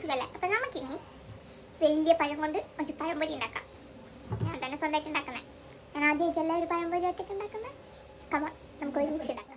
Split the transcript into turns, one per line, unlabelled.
സുഖമല്ലേ? അപ്പം നമുക്കിനി വലിയ പഴം കൊണ്ട് ഒരു പഴംപൊരി ഉണ്ടാക്കാം. ഞാൻ തന്നെ സ്വന്തമായിട്ട് ഉണ്ടാക്കുന്നത്. ഞാൻ ആദ്യമായിട്ടല്ല ഒരു പഴംപൊരി ഒറ്റയ്ക്ക് ഉണ്ടാക്കുന്നത്. കമ നമുക്ക് ഒരുമിച്ച് ഉണ്ടാക്കാം.